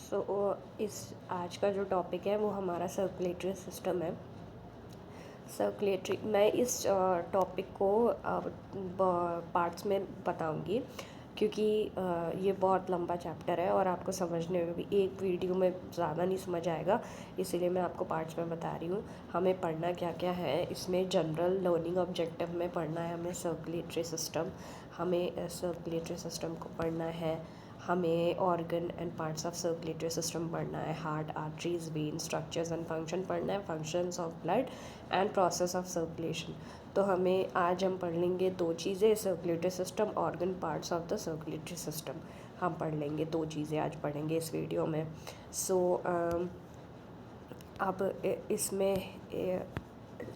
इस आज का जो टॉपिक है वो हमारा सर्कुलेटरी सिस्टम है। मैं इस टॉपिक को पार्ट्स में बताऊंगी क्योंकि ये बहुत लंबा चैप्टर है और आपको समझने में भी एक वीडियो में ज़्यादा नहीं समझ आएगा, इसीलिए मैं आपको पार्ट्स में बता रही हूँ। हमें पढ़ना क्या क्या है इसमें, जनरल लर्निंग ऑब्जेक्टिव में पढ़ना है हमें सर्कुलेटरी सिस्टम, हमें सर्कुलेटरी सिस्टम को पढ़ना है, हमें organ and parts of circulatory system पढ़ना है, heart, arteries, when, structures and function पढ़ना है, functions of blood and process of circulation. तो हमें आज हम पढ़ लेंगे दो चीज़ें, circulatory system, organ, parts of the circulatory system. हम पढ़ लेंगे दो चीज़ें, आज पढ़ेंगे इस वीडियो में। अब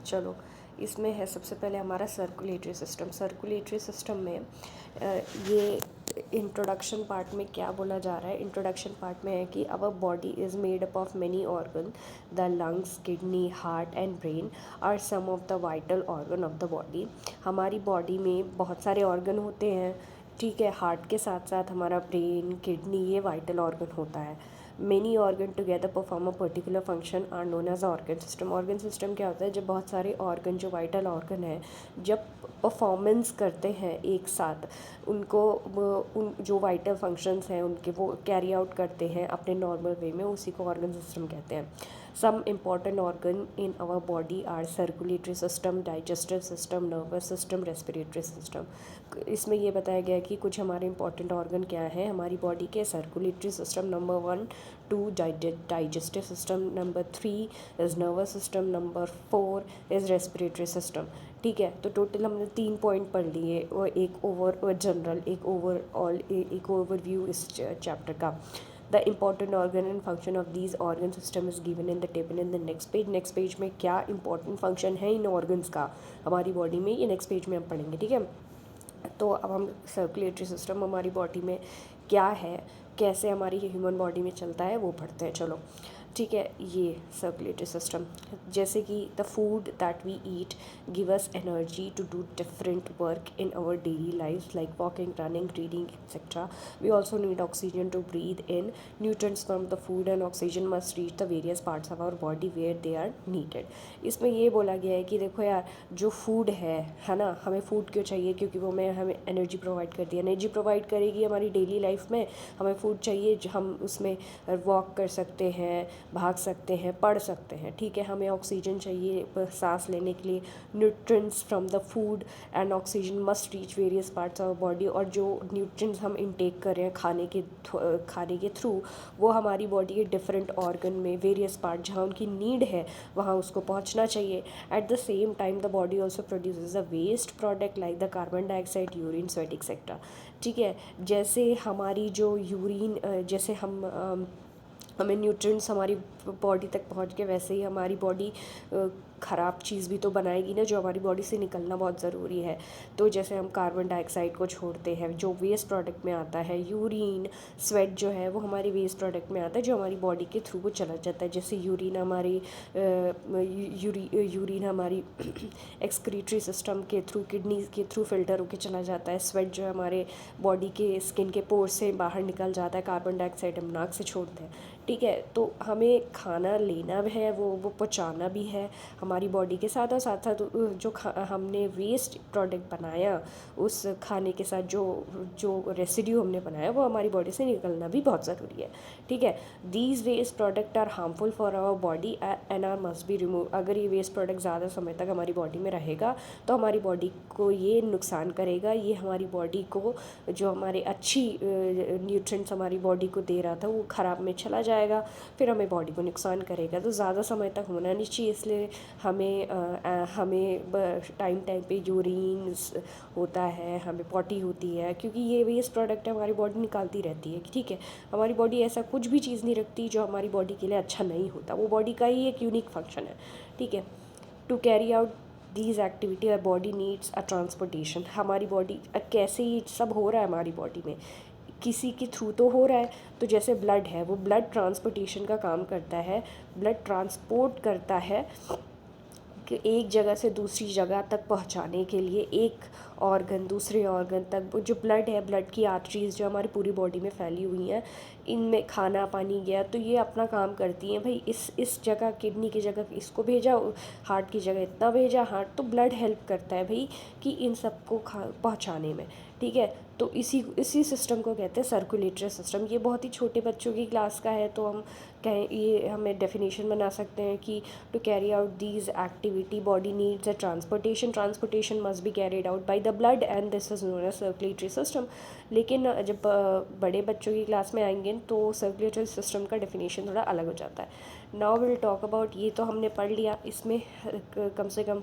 चलो इसमें है सबसे पहले हमारा सर्कुलेटरी सिस्टम। सर्कुलेटरी सिस्टम में ये इंट्रोडक्शन पार्ट में क्या बोला जा रहा है, इंट्रोडक्शन पार्ट में है कि our body is made up of many organ, the lungs, kidney, heart and brain are some of the vital organ of the body. हमारी बॉडी में बहुत सारे ऑर्गन होते हैं, ठीक है। हार्ट के साथ साथ हमारा ब्रेन, किडनी, ये वाइटल ऑर्गन होता है। Many organ together perform a particular function are known as organ system. Organ system क्या होता है, जब बहुत सारे ऑर्गन जो वाइटल ऑर्गन है जब परफॉर्मेंस करते हैं एक साथ, उन जो वाइटल फंक्शंस हैं उनके वो कैरी आउट करते हैं अपने नॉर्मल वे में, उसी को ऑर्गन सिस्टम कहते हैं। Some important organ in our body are circulatory system, digestive system, nervous system, respiratory system. इसमें ये बताया गया है कि कुछ हमारे इंपॉर्टेंट ऑर्गन क्या हैं हमारी बॉडी के। Circulatory system number 1, 2 digestive system, number 3 is nervous system, number 4 is respiratory system. ठीक है, तो टोटल हमने 3 पॉइंट पढ़ लिए और एक जनरल, एक ओवरव्यू इस चैप्टर का। The important organ and function of these organ system is given in the table in the next page. Next page में क्या इंपॉर्टेंट फंक्शन है इन ऑर्गन्स का हमारी बॉडी में, ये नेक्स्ट पेज में हम पढ़ेंगे, ठीक है। तो अब हम सर्कुलेटरी सिस्टम हमारी बॉडी में क्या है, कैसे हमारी ह्यूमन बॉडी में चलता है, वो पढ़ते हैं। चलो ठीक है, ये सर्कुलेटरी सिस्टम, जैसे कि the food that we eat give us energy to do different work in our daily life like walking, running, reading etcetera. We also need oxygen to breathe in. Nutrients from the food and oxygen must reach the various parts of our body where they are needed. इसमें ये बोला गया है कि देखो यार, जो food है ना, हमें फूड क्यों चाहिए, क्योंकि वो हमें एनर्जी प्रोवाइड करती है। एनर्जी प्रोवाइड करेगी हमारी डेली लाइफ में, हमें फूड चाहिए, हम उसमें वॉक कर सकते हैं, भाग सकते हैं, पढ़ सकते हैं, ठीक है। हमें ऑक्सीजन चाहिए सांस लेने के लिए। Nutrients from the food and oxygen must reach various parts of body. और जो न्यूट्रिएंट्स हम इनटेक कर रहे हैं खाने के थ्रू, वो हमारी बॉडी के डिफरेंट ऑर्गन में वेरियस पार्ट जहाँ उनकी नीड है वहाँ उसको पहुँचना चाहिए। At the same time the body also produces a waste product like the carbon dioxide, urine, sweat etcetera, ठीक है। जैसे हमारी जो यूरिन, जैसे हमें न्यूट्रिएंट्स हमारी बॉडी तक पहुंच के, वैसे ही हमारी बॉडी ख़राब चीज़ भी तो बनाएगी ना, जो हमारी बॉडी से निकलना बहुत ज़रूरी है। तो जैसे हम कार्बन डाइऑक्साइड को छोड़ते हैं जो वेस्ट प्रोडक्ट में आता है, यूरिन, स्वेट जो है वो हमारे वेस्ट प्रोडक्ट में आता है जो हमारी बॉडी के थ्रू वो चला जाता है। जैसे यूरिन हमारी एक्सक्रीटरी सिस्टम के थ्रू, किडनी के थ्रू फिल्टर होकर चला जाता है। स्वेट जो है हमारे बॉडी के स्किन के पोर से बाहर निकल जाता है। कार्बन डाइऑक्साइड हम नाक से छोड़ते हैं, ठीक है। तो हमें खाना लेना भी है, वो पहुँचाना भी है हमारी बॉडी के साथ, और साथ साथ जो हमने वेस्ट प्रोडक्ट बनाया उस खाने के साथ जो रेसिड्यू हमने बनाया वो हमारी बॉडी से निकलना भी बहुत ज़रूरी है, ठीक है। These waste product are harmful for our body and are must be remove. अगर ये वेस्ट प्रोडक्ट ज़्यादा समय तक हमारी बॉडी में रहेगा तो हमारी बॉडी को ये नुकसान करेगा, ये हमारी बॉडी को जो हमारे अच्छी न्यूट्रिएंट्स हमारी बॉडी को दे रहा था वो ख़राब में चला जाएगा, फिर हमें बॉडी को नुकसान करेगा। तो ज़्यादा समय तक होना नहीं चाहिए, इसलिए हमें टाइम पे यूरिन होता है, हमें पॉटी होती है, क्योंकि ये वेस्ट प्रोडक्ट है हमारी बॉडी निकालती रहती है, ठीक है। हमारी बॉडी ऐसा कुछ भी चीज़ नहीं रखती जो हमारी बॉडी के लिए अच्छा नहीं होता, वो बॉडी का ही एक यूनिक फंक्शन है, ठीक है। To carry out these activity our body needs a transportation. हमारी बॉडी कैसे ये सब हो रहा है हमारी बॉडी में, किसी के थ्रू तो हो रहा है। तो जैसे ब्लड है, वो ब्लड ट्रांसपोर्टेशन का काम करता है, ब्लड ट्रांसपोर्ट करता है कि एक जगह से दूसरी जगह तक पहुंचाने के लिए एक ऑर्गन दूसरे ऑर्गन तक, वो जो ब्लड है, ब्लड की आर्टरीज जो हमारी पूरी बॉडी में फैली हुई हैं, इनमें खाना पानी गया तो ये अपना काम करती हैं भाई, इस जगह किडनी की जगह इसको भेजा, हार्ट की जगह इतना भेजा, हार्ट तो ब्लड हेल्प करता है भाई कि इन सबको पहुँचाने में, ठीक है। तो इसी सिस्टम को कहते हैं सर्कुलेटरी सिस्टम। ये बहुत ही छोटे बच्चों की क्लास का है, तो हम कहें ये हमें डेफिनेशन बना सकते हैं कि to carry out these activity body needs a transportation must be carried out by the blood and this is known as circulatory system. लेकिन जब बड़े बच्चों की क्लास में आएंगे तो सर्कुलेटरी सिस्टम का डेफिनेशन थोड़ा अलग हो जाता है। नाउ विल टॉक अबाउट, ये तो हमने पढ़ लिया, इसमें कम से कम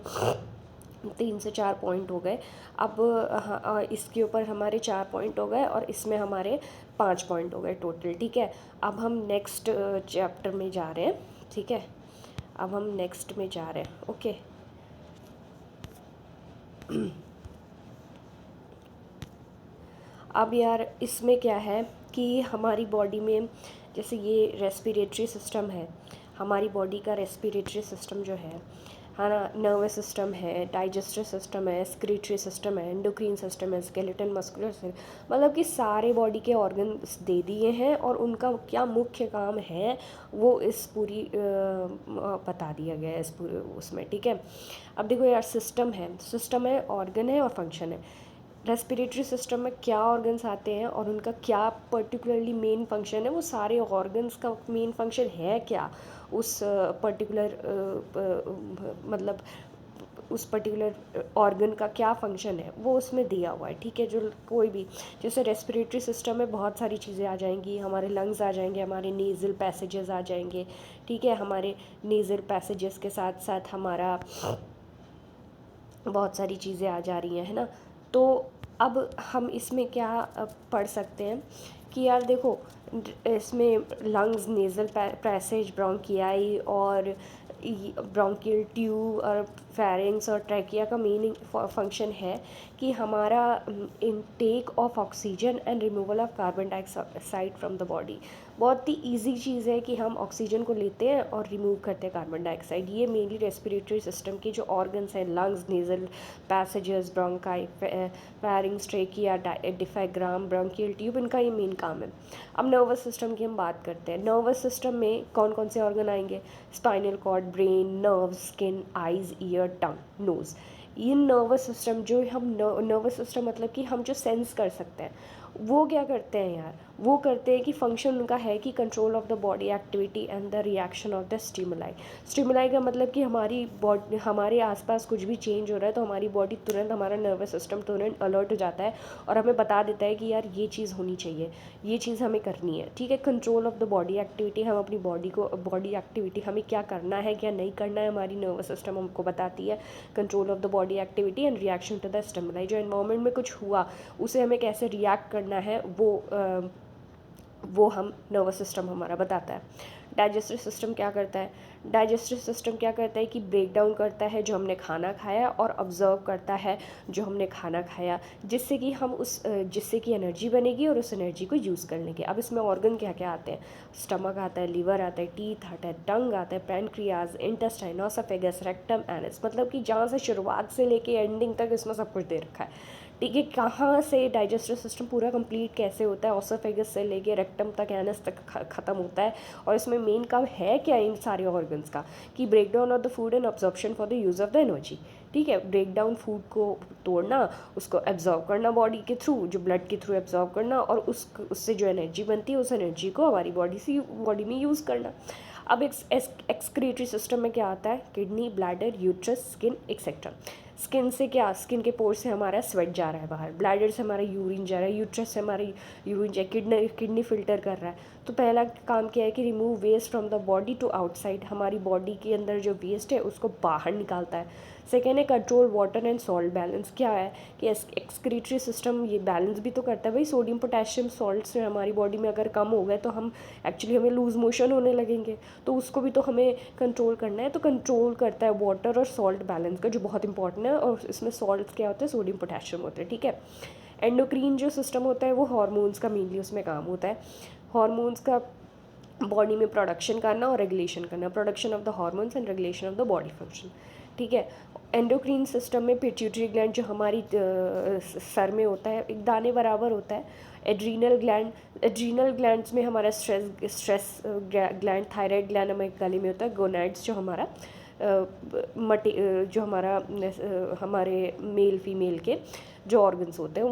3 से 4 पॉइंट हो गए। अब इसके ऊपर हमारे 4 पॉइंट हो गए और इसमें हमारे 5 पॉइंट हो गए टोटल, ठीक है। अब हम नेक्स्ट चैप्टर में जा रहे हैं, ठीक है। अब हम नेक्स्ट में जा रहे हैं, ओके। अब यार इसमें क्या है कि हमारी बॉडी में जैसे ये रेस्पिरेटरी सिस्टम है, हमारी बॉडी का रेस्पिरेटरी सिस्टम जो है ना, नर्वस सिस्टम है, डाइजेस्टिव सिस्टम है, एक्सक्रीटरी सिस्टम है, एंडोक्रीन सिस्टम है, स्केलेटन मस्कुलर सिस्टम, मतलब कि सारे बॉडी के ऑर्गन्स दे दिए हैं और उनका क्या मुख्य काम है वो इस पूरी बता दिया गया है इस पूरे उसमें, ठीक है। अब देखो यार, सिस्टम है, ऑर्गन है और फंक्शन है। रेस्पिरेटरी सिस्टम में क्या ऑर्गन्स आते हैं और उनका क्या पर्टिकुलरली मेन फंक्शन है, वो सारे ऑर्गन्स का मेन फंक्शन है क्या, उस पर्टिकुलर मतलब उस पर्टिकुलर ऑर्गन का क्या फंक्शन है वो उसमें दिया हुआ है, ठीक है। जो कोई भी, जैसे रेस्पिरेटरी सिस्टम में बहुत सारी चीज़ें आ जाएंगी, हमारे लंग्स आ जाएंगे, हमारे नेज़ल पैसेजेस आ जाएंगे, ठीक है। हमारे नेज़ल पैसेजेस के साथ साथ हमारा बहुत सारी चीज़ें आ जा रही हैं, है ना। तो अब हम इसमें क्या पढ़ सकते हैं कि यार देखो, इसमें लंग्स, नेज़ल पैसेज, ब्रोंकियाई और ब्रोंकियल ट्यूब और फेरिंग्स और ट्रैकिया का मेन फंक्शन है कि हमारा intake of oxygen and removal of carbon dioxide from the body. बहुत ही इजी चीज़ है कि हम ऑक्सीजन को लेते हैं और रिमूव करते हैं कार्बन डाइऑक्साइड। ये मेनली रेस्पिरेटरी सिस्टम के जो ऑर्गन्स हैं, lungs, nasal passages, bronchi, pharynx, trachea, diaphragm, bronchial tube, इनका ये मेन काम है। अब नर्वस सिस्टम की हम बात करते हैं। नर्वस सिस्टम में कौन कौन से ऑर्गन आएंगे? Spinal cord, brain, nerve, skin, eyes, ear, tongue, nose. ये नर्वस सिस्टम जो हम नर्वस सिस्टम मतलब कि हम जो सेंस कर सकते हैं, वो क्या करते हैं यार, वो करते हैं कि फंक्शन उनका है कि control of the body activity and the reaction of the stimuli का मतलब कि हमारी बॉडी, हमारे आसपास कुछ भी चेंज हो रहा है तो हमारी बॉडी तुरंत, हमारा नर्वस सिस्टम तुरंत अलर्ट हो जाता है और हमें बता देता है कि यार ये चीज़ होनी चाहिए, ये चीज़ हमें करनी है, ठीक है। Control of the body activity, हम अपनी बॉडी एक्टिविटी हमें क्या करना है क्या नहीं करना है, हमारी नर्वस सिस्टम हमको बताती है। Control of the body activity and reaction to the stimuli, जो एनवायरनमेंट में कुछ हुआ उसे हमें कैसे रिएक्ट करना है वो हम नर्वस सिस्टम हमारा बताता है। डाइजेस्टिव सिस्टम क्या करता है? डाइजेस्टिव सिस्टम क्या करता है कि ब्रेक डाउन करता है जो हमने खाना खाया और ऑब्जर्व करता है जो हमने खाना खाया, जिससे कि एनर्जी बनेगी और उस एनर्जी को यूज़ कर लेंगे। अब इसमें ऑर्गन क्या क्या आते हैं? स्टमक आता है, लीवर आता है, टीथ आता है, टंग आता है, pancreas, intestine, oesophagus, rectum, anus, मतलब कि जहाँ से शुरुआत से लेके एंडिंग तक इसमें सब कुछ दे रखा है, ठीक है। कहाँ से डाइजेस्टिव सिस्टम पूरा कंप्लीट कैसे होता है, ओसोफेगस से लेके रेक्टम तक, एनस तक ख़त्म होता है, और इसमें मेन काम है क्या इन सारे ऑर्गन्स का कि break down of the food and absorption for the use of the energy, ठीक है। ब्रेक डाउन, फूड को तोड़ना, उसको एब्जॉर्ब करना बॉडी के थ्रू, जो ब्लड के थ्रू एब्जॉर्ब करना, और उससे जो एनर्जी बनती है उस एनर्जी को हमारी बॉडी में यूज़ करना। अब एक्सक्रीटरी सिस्टम में क्या आता है? Kidney, bladder, uterus, skin, etcetera. Skin से क्या? स्किन के पोर से हमारा स्वेट जा रहा है बाहर, ब्लैडर से हमारा यूरिन जा रहा है, यूट्रस से हमारा यूरिन जा, किडनी फिल्टर कर रहा है। तो पहला काम क्या है कि remove waste from the body to outside, हमारी बॉडी के अंदर जो वेस्ट है उसको बाहर निकालता है। सेकेंड है control water and salt balance. क्या है कि एक्सक्रीटरी सिस्टम ये बैलेंस भी तो करता है भाई, सोडियम पोटेशियम सॉल्ट से हमारी बॉडी में अगर कम हो गए तो हमें लूज़ मोशन होने लगेंगे, तो उसको भी तो हमें कंट्रोल करना है। तो कंट्रोल करता है वाटर और सॉल्ट बैलेंस का, जो बहुत इंपॉर्टेंट है, और इसमें सॉल्ट क्या होते हैं? सोडियम पोटेशियम होते हैं, ठीक है। एंडोक्रीन जो सिस्टम होता है वो हार्मोन्स का मेनली उसमें काम होता है। हार्मोन्स का बॉडी में प्रोडक्शन करना और रेगुलेशन करना, production of the hormones and regulation of the body function, ठीक है। एंडोक्रीन सिस्टम में पिट्यूटरी ग्लैंड जो हमारी सर में होता है, एक दाने बराबर होता है। एड्रीनल ग्लैंड्स में हमारा स्ट्रेस ग्लैंड, थायराइड ग्लैंड हमारे गले में होता है। गोनैड्स जो हमारा जो हमारा हमारे मेल फीमेल के जो ऑर्गन्स होते हैं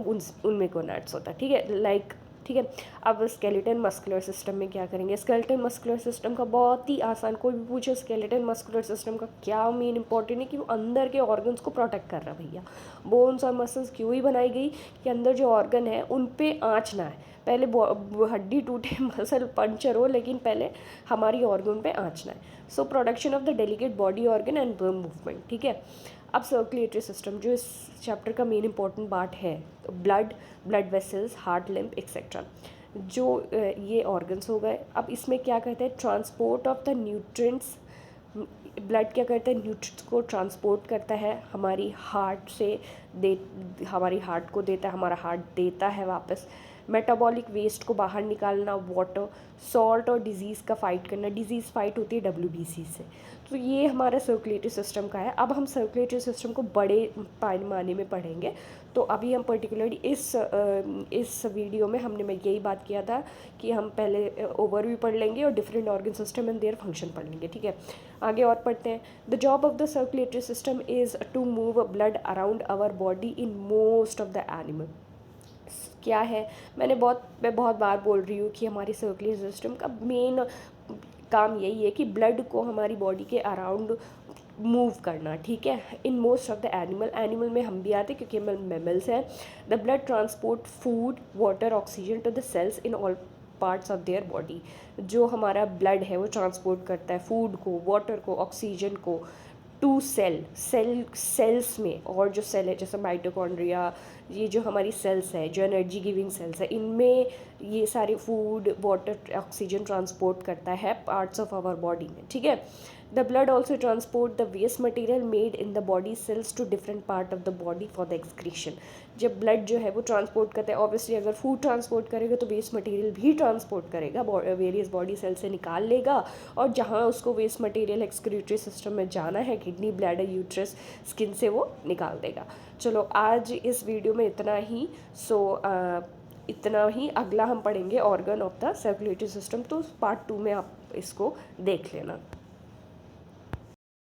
उनमें गोनैड्स होता है, ठीक है। ठीक है। अब स्केलेटन मस्कुलर सिस्टम में क्या करेंगे? स्केलेटन मस्कुलर सिस्टम का बहुत ही आसान, कोई भी पूछे स्केलेटन मस्कुलर सिस्टम का क्या मेन इंपॉर्टेंट है कि वो अंदर के ऑर्गन्स को प्रोटेक्ट कर रहा है भैया। बोन्स और मसल्स क्यों ही बनाई गई कि अंदर जो ऑर्गन है उन पे आँच ना है। पहले हड्डी टूटे, मसल पंचर हो, लेकिन पहले हमारी ऑर्गन पे आँच ना है। So production of the delicate body organ and movement, ठीक है। अब सर्कुलेटरी सिस्टम जो इस चैप्टर का मेन इंपॉर्टेंट पार्ट है, blood vessels, heart, lymph etcetera, जो ये ऑर्गन्स हो गए। अब इसमें क्या कहते हैं? Transport of the nutrients. Blood क्या करता है? न्यूट्रिएंट्स को ट्रांसपोर्ट करता है हमारी हार्ट से, हमारी हार्ट को देता है, हमारा हार्ट देता है वापस। मेटाबॉलिक वेस्ट को बाहर निकालना, वाटर, सॉल्ट और डिजीज़ का फाइट करना। डिजीज़ फाइट होती है WBC से। तो ये हमारा सर्कुलेटरी सिस्टम का है। अब हम सर्कुलेटरी सिस्टम को बड़े पैमाने में पढ़ेंगे। तो अभी हम पर्टिकुलरली इस वीडियो में मैं यही बात किया था कि हम पहले ओवरव्यू पढ़ लेंगे और different organ system and their function पढ़ लेंगे, ठीक है। आगे और पढ़ते हैं। The job of the circulatory system is to move blood around our body in most of the animal. क्या है? मैं बहुत बार बोल रही हूँ कि हमारी सर्कुलेटरी सिस्टम का मेन काम यही है कि ब्लड को हमारी बॉडी के अराउंड मूव करना, ठीक है। In most of the animal में हम भी आते हैं क्योंकि हम मैमल्स हैं। The blood transport food, water, oxygen to the cells in all parts of their body. जो हमारा ब्लड है वो ट्रांसपोर्ट करता है फूड को, वाटर को, ऑक्सीजन को टू सेल्स में। और जो सेल है जैसे माइटोकॉन्ड्रिया, ये जो हमारी सेल्स है, जो एनर्जी गिविंग सेल्स है, इनमें ये सारे फूड, वाटर, ऑक्सीजन ट्रांसपोर्ट करता है पार्ट्स ऑफ आवर बॉडी में, ठीक है। The blood also transport the waste material made in the body cells to different part of the body for the excretion. जब ब्लड जो है वो ट्रांसपोर्ट करता है, ऑब्वियसली अगर फूड ट्रांसपोर्ट करेगा तो वेस्ट मटेरियल भी ट्रांसपोर्ट करेगा, वेरियस बॉडी सेल से निकाल लेगा, और जहाँ उसको वेस्ट मटेरियल एक्सक्रीटरी सिस्टम में जाना है, किडनी, ब्लैडर, यूट्रस, स्किन से वो निकाल देगा। चलो आज इस वीडियो में इतना ही। इतना ही। अगला हम पढ़ेंगे organ of the circulatory system, तो पार्ट 2 में आप इसको देख लेना।